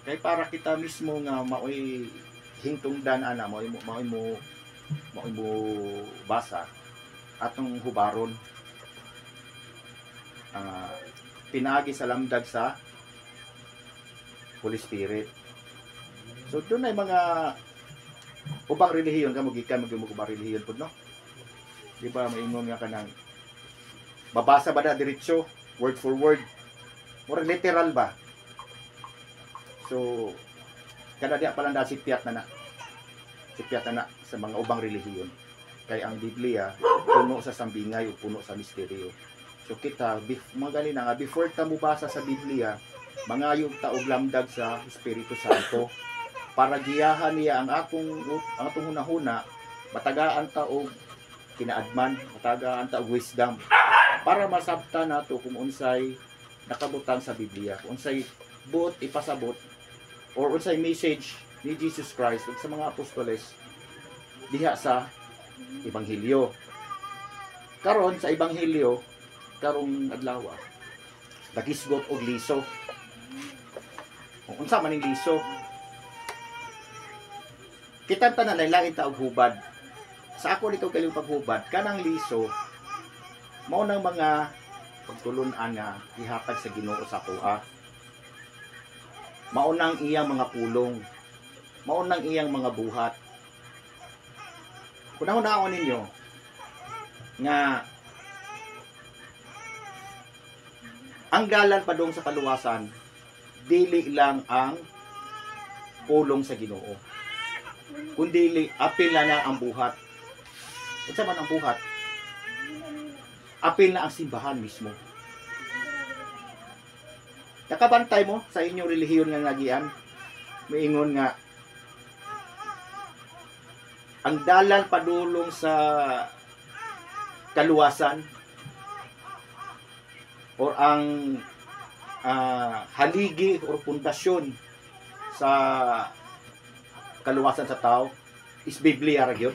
Kay para kita mismo nga maoy hingtungdan ana maoy mo basa atong hubaron, ah, pinaagi sa lamdag sa Holy Spirit. So doon ay mga ubang relihiyon kamo gikan magubang relihiyon pud no. Di ba maingon nga kanang babasa ba na diretso word for word, murag literal ba. So kada diya pala na sipiat na sa mga ubang relihiyon. Kay ang Biblia puno sa sambingay o puno sa misteryo. So kita mga gali na nga before ta mubasa sa Biblia, mangayog ta og lamdag sa Espiritu Santo para giyahan niya ang atong hunahuna, matagaan ta og kinaadman, matagaan ta og wisdom para masabtan nato kung unsay nakabutang sa Biblia, kung unsay buot ipasabot or unsay message ni Jesus Christ ug sa mga apostoles diha sa ebanghelyo. Karon sa ebanghelyo karong adlaw nagisgot og liso. Kung unsa man ning liso, kita tanan lain ta og hubad. Sa ako nito kaling paghubad kanang liso mao nang mga pagtulon-an nga gihatag sa Ginoo sa tuwa. Mao nang iyang mga pulong, mao nang iyang mga buhat. Kunahon ninyo nga ang dalan padung sa kaluwasan dili lang ang pulong sa Ginoo, kundi apil na ang buhat. Unsa man ang buhat? Apil na ang simbahan mismo. Nakabantay mo sa inyong relihiyon nga nagian, maingon nga ang dalan padulong sa kaluwasan or ang haligi or pundasyon sa kaluwasan sa tao is Biblia ra gyud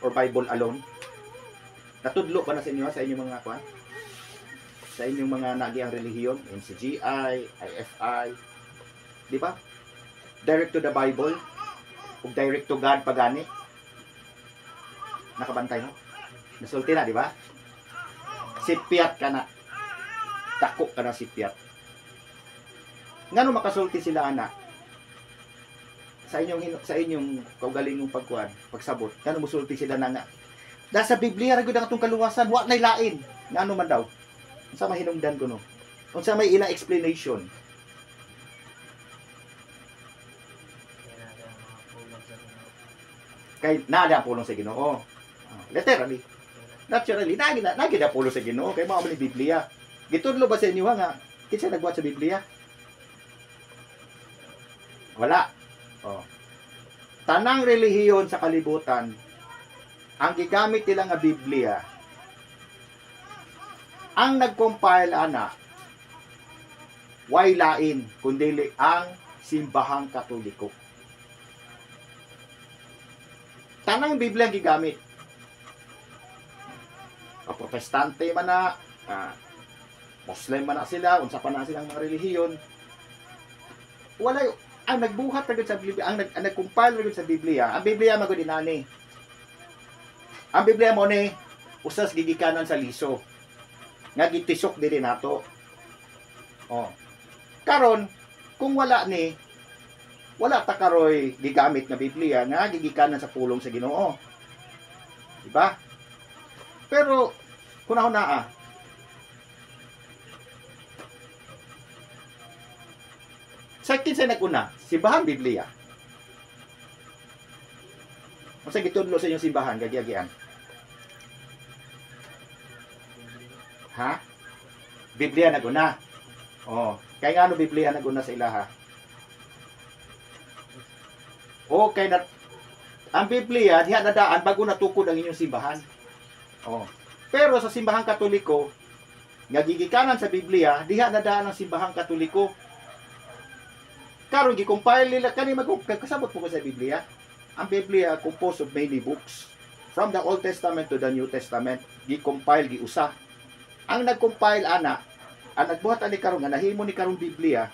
or Bible alone. Natudlo ba na sa inyo sa inyong mga kwan? Sa inyong mga nagiang relihiyon, MCGI, IFI, di ba? Direct to the Bible o direct to God pagani. Nakabantay mo? Nasulti na, di ba? Sipiat ka na. Dako ka na sipiat. Ngano makasulti sila ana? Sa inyong kaugalingong pagkuan, pagsabot. Ngano musulti sila na nga? Nasa Biblia ra gyud ang atong kaluwasan, wa nay lain. Ngano man daw? Unsa may hinungdan ko no? Unsa may ilang explanation? Kay nada pulong sa Ginoo. Literally. Naturally, nagi na pulong sa Ginoo kay mao man ni Biblia. Gitudlo ba sa inyo nga kinsa nagbuhat sa Biblia? Wala. Oh. Tanang relihiyon sa kalibutan ang gigamit nila nga Biblia, ang nag-compile ana way lain kundi ang simbahang Katoliko. Tanang Biblia gigamit. Protestante man na, Muslim man na sila, unsa pa na silang mga relihiyon. Wala ang nagbuhat ra sa Biblia, ang nag-compile ra sa Biblia. Ang Biblia magud inani. Ang Biblia mo ni usas gigikanan sa liso. Nga gitisok diri nato. Oh. Karon kung wala ta karoy gigamit nga Biblia nga gigikanan sa pulong sa Ginoo. Diba? Pero kunahon naa sa kinsa naguna, simbahan Biblia. Unsa gitudlo sa inyong simbahan gagiagian? Ha? Biblia naguna. Oh, kay ngano Biblia naguna sa ilaha? Okay na ang Biblia diha nadaan bago natukod ang inyong simbahan. Oh. Pero sa simbahang Katoliko, nga gigikanan sa Biblia, diha nadaan ang simbahang Katoliko. Karon gi-compile nila kani magkasabot po ko sa Biblia. Ang Biblia composed of many books. From the Old Testament to the New Testament, gi-compile, giusa. Ang nag-compile ana, ang nagbuhat ani karon nga nahimo ni karong Biblia,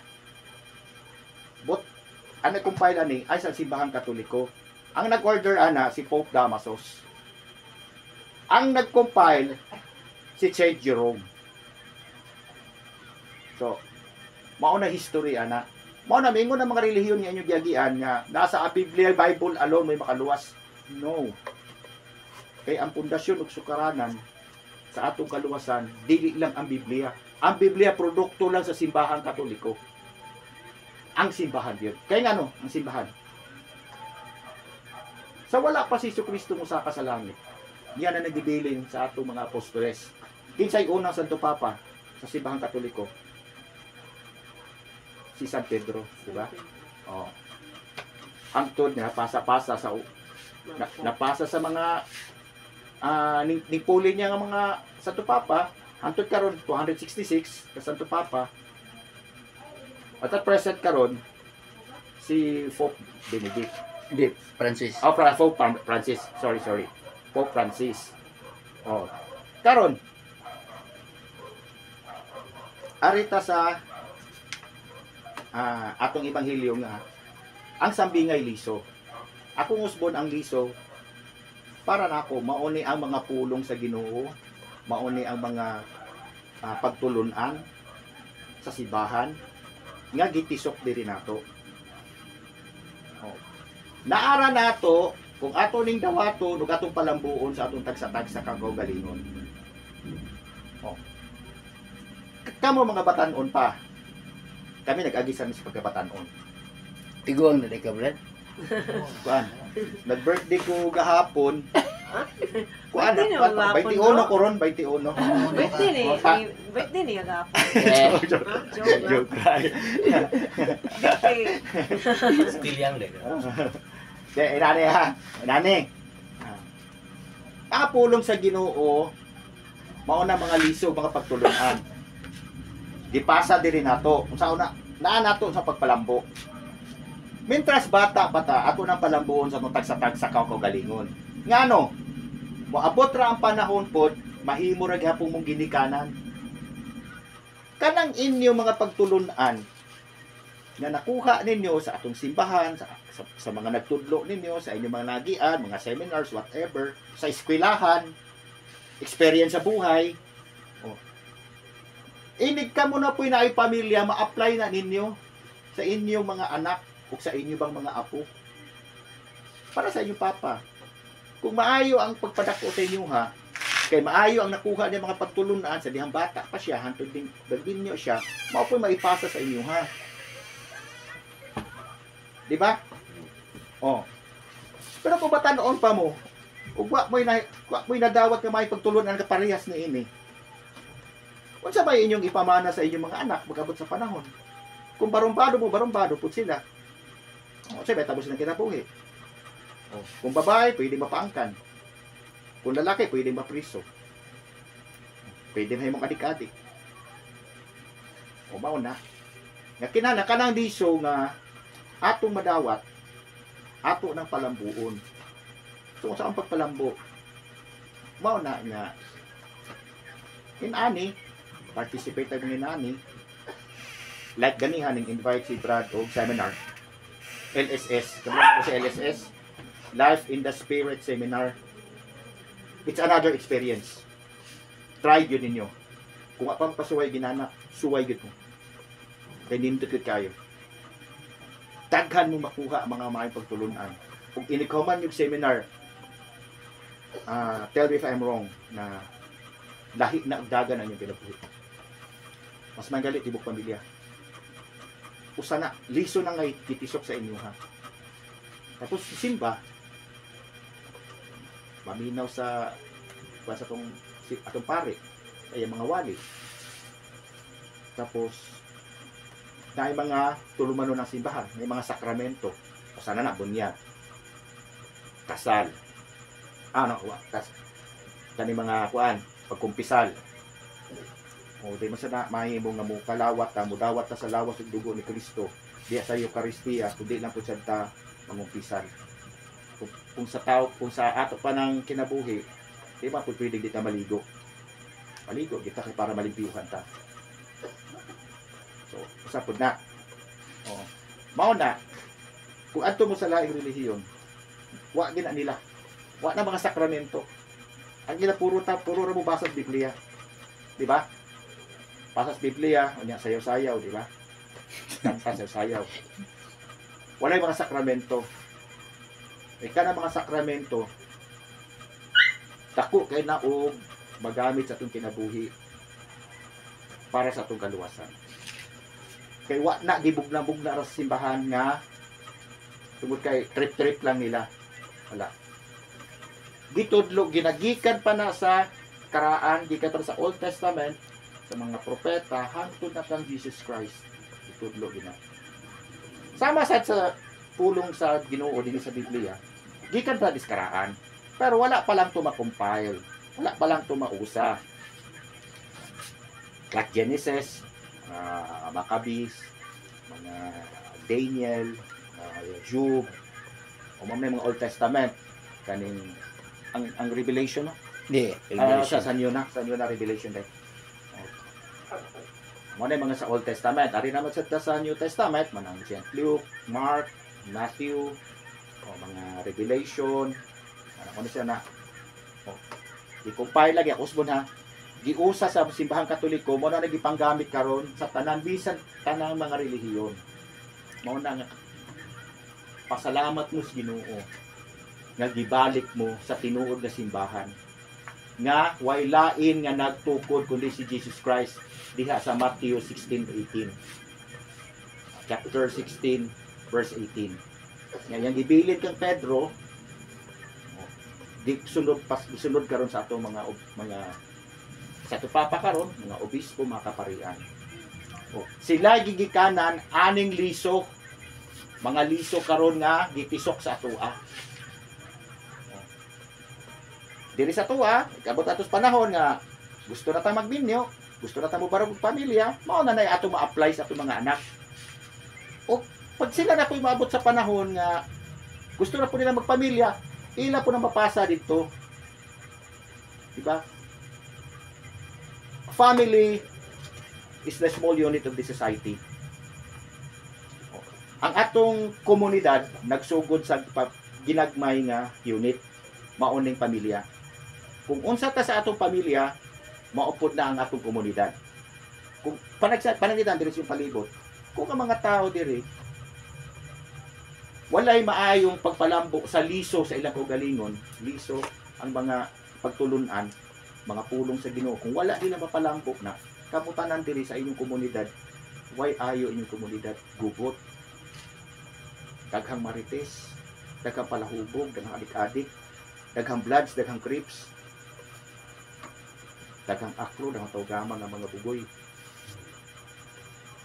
ang nag-compile ani ay sa simbahang Katoliko. Ang nag-order ana si Pope Damasus. Ang nag-compile si Saint Jerome. So, mao na history ana. Mao na mingon ang mga relihiyon nga inyo giagian nga nasa Biblia, Bible alone may makaluwas. No. Kay ang pundasyon ug sukaranan sa atong kaluwasan dili lang ang Biblia. Ang Biblia produkto lang sa simbahang Katoliko. Ang simbahan yun. Kaya nga no, ang simbahan. Sa wala pa si Jesucristo mo sa langit. Yan ang nagdibilin sa atong mga apostoles. Kinsay unang Santo Papa sa simbahang Katoliko? Si San Pedro, di ba? Oh. Hangtod na pasa-pasa sa napasa sa mga ningpuli niya nga mga Santo Papa, hangtod karon 266 ka Santo Papa. At present karon si Pope Benedict. Hindi, Francis. Oh, Pope Francis. Sorry. Pope Francis. Oh. Karon arita sa atong ebanghelyo nga ang sambingay liso. Akong usbon ang liso para nako mauni ang mga pulong sa Ginoo, mauni ang mga pagtulunan sa sibahan nga gitisok diri nato. Oh. Naara nato kung ato ning dawato ug atong palambuon sa atong tagsa-tagsa kagalingon. Oh. Kamo mga batan-on pa. Kami nag-agisan sa pagkabatan-on. Tiguang na ka, Brad. Kuan. Nag-birthday ko gahapon. Kuan, Birthday niyo gahapon, 21 ko ron, 21. Birthday niya gapon. Joke. Still young din. Inani ha. Inani. Pulong sa Ginoo, mauna mga liso, mga pagtulunan. Dipasa diri nato. Kung sa una, naa nato sa pagpalambo. Mintras bata, ato nang palambuon sa itong tagsa-tagsa kaugalingon. Ngano, moabot ra ang panahon pod, mahimo ra gyapon mong ginikanan. Kanang inyo mga pagtulunan na nakuha ninyo sa atong simbahan, sa mga nagtudlo ninyo, sa inyong mga nagian, mga seminars, whatever, sa eskwelahan, experience sa buhay, inig ka muna po na ay pamilya, ma-apply na ninyo sa inyong mga anak o sa inyo bang mga apo. Para sa inyong papa. Kung maayo ang pagpadako sa inyo ha, kay maayo ang nakuha niya mga pagtulunan sa dihang bata pa siya, hantod din niyo siya, mao po maipasa sa inyo ha. Di ba? Oh. Pero kung bata noon pa mo, ug wa mo'y nadawat nga may pagtulunan ka parehas ni ini. Unsa ba inyong ipamana sa inyong mga anak magabot sa panahon? Kung barumbado po sila. O, sabi, tapos ng kinabuhi. O, kung babae, pwede mapaangkan. Kung lalaki, pwede mapriso. Pwede na mong adik-adik. O, mauna. Nga kinana, kanang diso nga atong madawat, ato ng palambuon. So, kung saan pagpalambo, mauna nga inani, participate tayo ng inani, like ganihan ng invite si Brad o seminar, LSS, kamala ko si LSS, Life in the Spirit Seminar. It's another experience. Try yun ninyo. Kung apang pasuway ginana, suway yun mo. Kaya nindot kayo. Daghan mo makuha ang mga pagtulunan. Kung inikoman yung seminar, tell me if I'm wrong, na lahi na dagan ang yung pinabuhi. Mas magalit tibok pamilya. Usa na, liso na ngay titisok sa inyo ha. Tapos simba, maminaw sa atong pare, ay mga wali. Tapos na mga tulumano ng simbahan, may mga sakramento. O sana na, bunyag, kasal, kani mga kuan, pagkumpisal. O di masana mahimong nga mo kalawat ta, mudawat ta sa lawas ug dugo ni Kristo diya sa Eucharistia, kundi lang pud sad ta mangumpisal. Kung sa ato pa ng kinabuhi, di ba pud pwede di ta maligo. Maligo kita kay para malimpyuhan ta. So, usa pud na. O, mao na Kung adto mo sa laing relihiyon, wa gina nila. Wa na mga sakramento. Ang gina puro ra mo basa sa Biblia. Di ba? Basa sa Biblia, unya sayaw-sayaw, di ba? Kanta sayaw-sayaw. Wala yung mga sakramento. Ika na mga sakramento, dako kay naog magamit sa atong kinabuhi para sa atong kaluwasan. Kay wa na gibugna-bugna ra sa simbahan nga tungod kay trip-trip lang nila. Wala. Gitudlo ginagikan pa na sa karaan, gikan pa sa Old Testament sa mga propeta hangtod na kang Jesus Christ. Gitudlo gina. Sama sad sa pulong sa Ginoo dinhi sa Biblia. Gikan pa diskaraan. Pero wala pa lang to ma-compile. Wala pa lang to mausa. Like Genesis, Maccabees, mga Daniel, Job, o mga Old Testament, kaning ang Revelation, no? Di, Sa inyo na Revelation din. Mo na mga sa Old Testament, ari naman sa New Testament, manang St. Luke, Mark, Matthew, o mga Revelation, ano siya na. O, i-compile lagi ako usbon ha. Giusa sa simbahang Katoliko mo na nagipanggamit karon sa tanan bisan tanang mga relihiyon. Mao na nga pasalamat mo sa Ginoo nga gibalik mo sa tinuod nga simbahan nga way lain nga nagtukod kundi si Jesus Christ diha sa Matthew 16:18. Chapter 16 verse 18. Nga yang gibilid kang Pedro di sunod karon sa atong mga sa ato papa karon mga obispo, mga kaparian. Sila gigikanan aning liso, mga liso karon nga gitisok sa atoa. Diri sa atoa, kabot atos panahon nga gusto na ta magbinyo, gusto na ta mo barog pamilya, mao na nay ato ma-apply sa ato mga anak. O pag sila na po'y maabot sa panahon nga gusto na po nila magpamilya, ila po na mapasa dito. Diba? Family is the small unit of the society. Ang atong komunidad nagsugod sa ginagmay nga unit, mauning pamilya. Kung unsa ta sa atong pamilya, maupod na ang atong komunidad. Kung panangitan diri sa palibot, kung ang mga tao diri walay maayong pagpalambo sa liso sa ilang kaugalingon, liso ang mga pagtulunan, mga pulong sa Ginoo. Kung wala nila mapalambo na, kamutanan diri sa inyong komunidad, way ayo inyong komunidad, gugot, daghang marites, daghang palahubog, daghang adik-adik, daghang bloods, daghang crips, daghang akro, daghang tawgaman ng mga bugoy.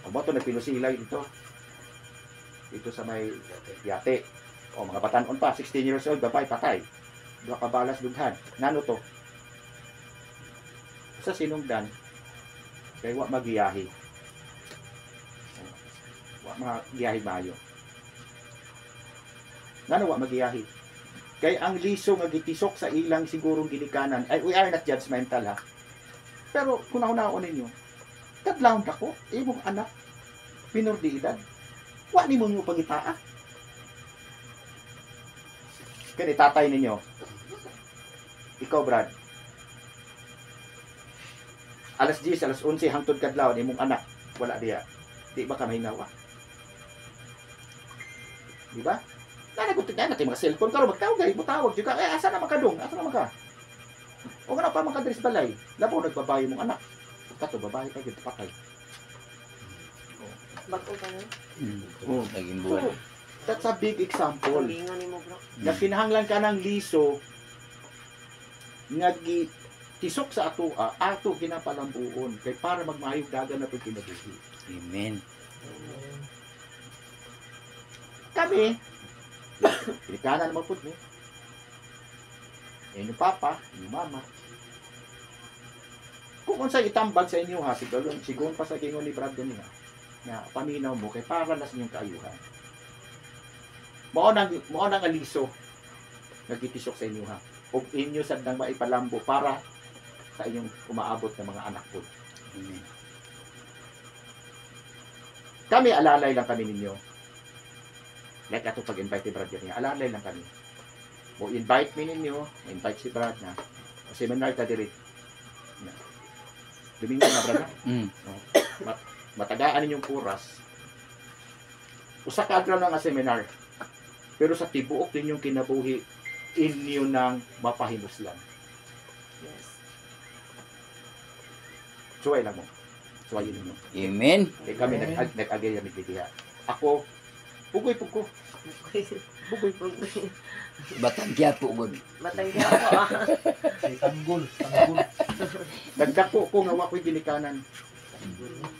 O ba ito, nagpinusilay dito sa may yate. O mga batanon pa, 16 years old, babay, patay. Dua kabalas, dughan. Nano to? Sa sinungdan, kay wa magiyahi. Wa magiyahi mayo. Nano wa magiyahi? Kay ang liso nga gitisok sa ilang sigurong ginikanan, ay we are not judgmental ha. Pero kung nauna-una ninyo, kadlawon ako, imong anak, pinor di edad, wa ni mo pangitaa. Kani tatay ninyo. Ikaw, Brad. Alas 10, alas 11 hangtod kadlaw imong anak, wala diya. Di ba ka mahinawa? Di ba? Nanagot na natin mga cellphone karon magtawag, mutawag jud ka. Asa na makadong? Asa na maka? O nga pa makadres balay. Labo nagbabayo mong anak. Kato babae pa gyud patay. Bago ka na. Naging So, buwan. that's a big example. Tulingan mo, bro. Na kinahanglan ka ng liso nga tisok sa ato ginapalambuon kay para magmayog dagan na ito kinabuhi. Amen. Kami, pilikanan naman po mo. Inyong papa, inyong mama. Kung unsa itambag sa inyo ha, sigon pa sa gingon ni Brad din ha, na paminaw mo kay para na sa inyong kaayuhan. Mao nang aliso nagitisok sa inyo ha. Ug inyo sad nang maipalambo para sa inyong umaabot ng mga anak po. Amen. Kami alalay lang kami ninyo. like ato pag-invite ni brother niya, alalay lang kami. Mo invite mi ninyo, invite si brad na. Seminar ta diri. Domingo na brad. Matagaan ninyong kuras. Usa ka adlaw na nga seminar. Pero sa tibuok ninyong kinabuhi, inyo nang mapahimuslan. Yes. Suway lang mo. Suwayin ninyo. Amen. Eh kami nag-agay kami diha. Ako, pugoy. Batang Quiapo gud. Matanggi ako ah. Tanggol. Nagdako ko nga wa ko'y ginikanan.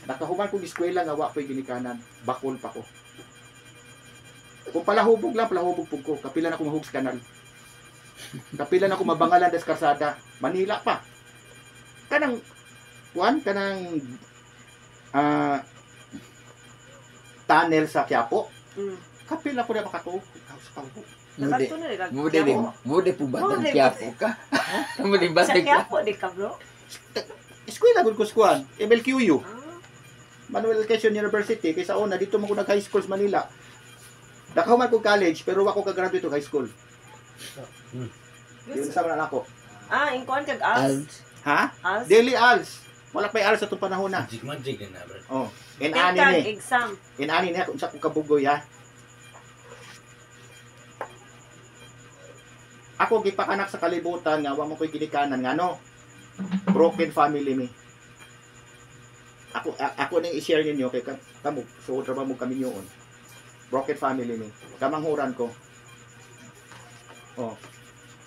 Nakahuman kong eskwela nga wa ko'y ginikanan. Bakol pa ko. Kung palahubog lang, palahubog po ko. Kapilan ako mahug sa kanal. Kapilan ako mabangalan des karsada. Manila pa. Kanang tunnel sa Quiapo. Kapila ko na makatuog. Nakato na nila. Mude po Batang Mude. Quiapo ka. Mude Sa Batang Quiapo. Quiapo di ka bro. Eskwela gud ko skuan. MLQU. Ah. Manuel Quezon University. Kaysa una, dito mo ko nag-high school sa Manila. Nakahuman ko college, pero wako ka-graduate og high school. Yun sa na ako. Ah, ingkuan kag als. Als. Ha? Als. Daily ALS. Wala pa ALS sa itong panahon na. Magic na bro. Oh. In Kag ani ni. exam. In ani ni kung sa kong kabugoy ha. Ako gipakanak sa kalibutan nga wa mo koy ginikanan nga no. Broken family ni. Ako ning i-share ninyo kay kamo so trabaho mo kami noon. Broken family ni. Kamanghuran ko. Oh.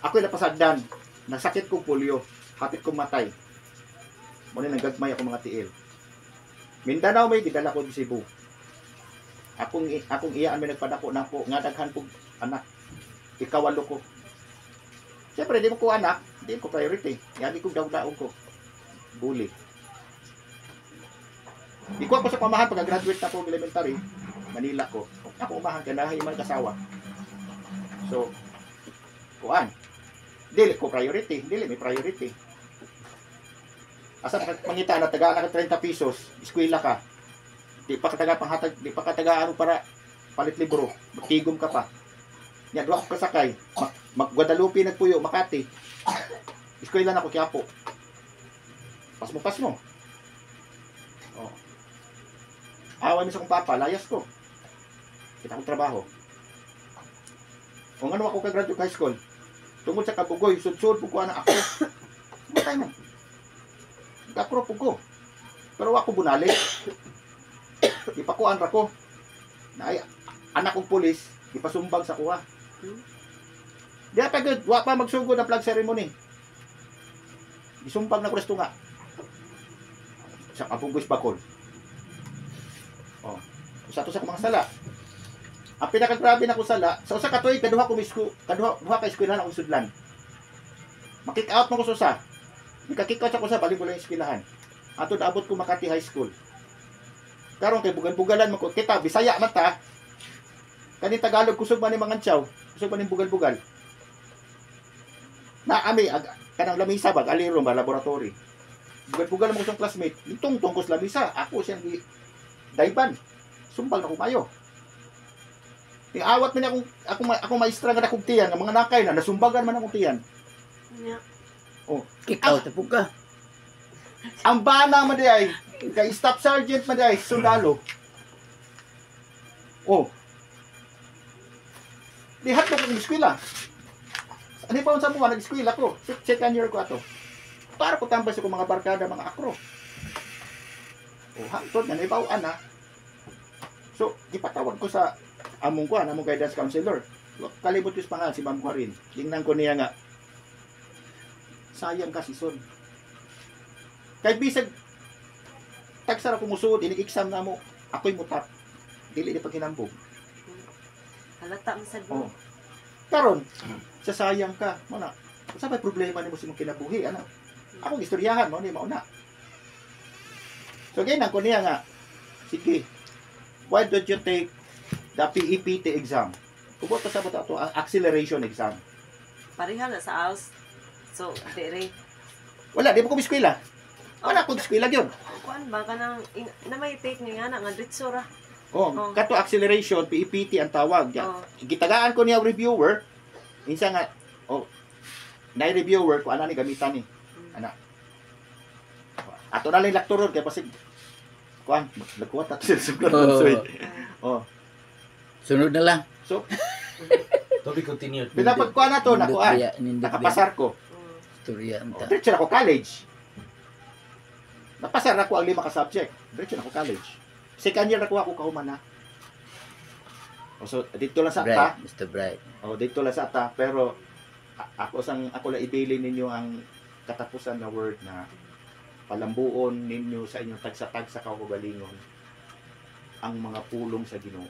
Ako napasagdan. Nasakit kong polio. Hapit kong matay. Muna nagagmay ako mga tiil. Mindanao may gidala ko sa Cebu. Akong iyaan may nagpadako na po. Nga daghan po anak. Ikawalo ko. Siyempre, di mo ko anak. Di ko priority. Yan ko daw-daog ko. Bully. Di ko ako sa pamahan. Pagka-graduate na po elementary. Manila ko. Ako umahan ka na. Himan kasawa. So, kuan. Dili ko priority. Dili may priority. Asa pangita na taga na 30 pesos, eskwela ka. Di pa kataga panghatag, di pa kataga ano para palit libro. Magtigom ka pa. Nya duha ko kasakay. Mag-Guadalupe nagpuyo Makati. Eskwela na ko Quiapo. Pas mo. Oh. Awan mi sa kong papa, layas ko. Kita ko trabaho. Kung ano ako ka-graduate high school, tungod sa kabugoy, sud-sud po ko na ako. Matay na. Kakro po ko. Pero ako bunali. Ipakuan ra ko. Na ay, anak kong pulis, ipasumbag sa kuha. Di ata good, wa pa magsugod ang flag ceremony. Isumbag na ko resto nga. Sa Kapugos Bacol. Oh. Usa to sa mga sala. Ang pinakagrabe na ko sala, sa usa ka tuig kaduha ka eskwelahan akong sudlan. Makik-out mo ko sa usa. Nagka-kick-out ako sa balik-balik yung eskwelahan. Ato naabot ko Makati High School. Karon kay bugal-bugalan mo ko. Kita, Bisaya man ta. Kani Tagalog, kusog man ni mga tiyaw. Kusog man ni bugal-bugal. Na kami, kanang lamisa ba, aliro ba, laboratory. Bugal-bugal mo kusong classmate. Itong tungkos lamisa. Ako siyang daiban. Sumbal na kumayo. Iawat man akong maestra nga akong tiyan, nga mga nakay na, nasumbagan man akong tiyan. Yeah. Oh, Kick out po ka. ang bana man di ay, kay staff sergeant man di ay, sundalo. Oh. Dihat ko ng eskwela. Ano pa sa mga nag-eskwela ko? Second year ko ato. Para ko tambay sa mga barkada, mga akro. Oh, hangtod nga naibawan na. So, ipatawag ko sa among guidance counselor. Kalibot ko sa pangalan si Ma'am Corinne. Tingnan ko niya nga. Sayang ka si Son. Kahit bisag tagsara ko musuod, inig-exam na mo, ako'y mutat. Dili ni paghinambog. Halata mo sa Oh. Karon, sasayang ka. Mo na. Sa may problema nimo sa imong kinabuhi, ano? Ako istoryahan mo ni mauna. So ganyan ko niya nga. Sige. Why don't you take the PEPT exam? Kubot sa bata to ang acceleration exam. Pareha na sa ALS. So, dire. Wala, di mo ko eskwela. Wala ko eskwela gyud. Kuan ba ka nang na may take niya nga ditso ra. Oh. kato acceleration, PEPT ang tawag. Oh. Gitagaan ko niya og reviewer. Minsan nga, na reviewer ko ana ni gamitan ni. Ana. Ato na lang lakturon kay pasig kuan, nagkuwat at sir. Oh. Sunod na lang. So, To be continued. pinapagkuan na to, nakuan. Nindot Nakapasar ko. Storya Oh, anta. diretso na ako college. Napasar na ko ang 5 ka subject. Diretso na ako college. Second year nakuha ko kahuman na. So, dito lang sa ta. Bright, Mr. Bright. Dito lang sa ta. Pero, ako lang ibili ninyo ang katapusan na word na palambuon ninyo sa inyong tagsa-tag sa kaugalingon ang mga pulong sa Ginoo.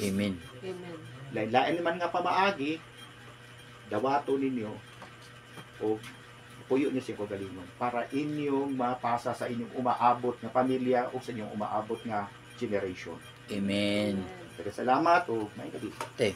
Amen. Amen. Lain-lain man nga pamaagi, dawato ninyo o puyo niyo sa kaugalingon para inyong mapasa sa inyong umaabot nga pamilya o sa inyong umaabot nga generation. Amen. Salamat o may gabi. Te,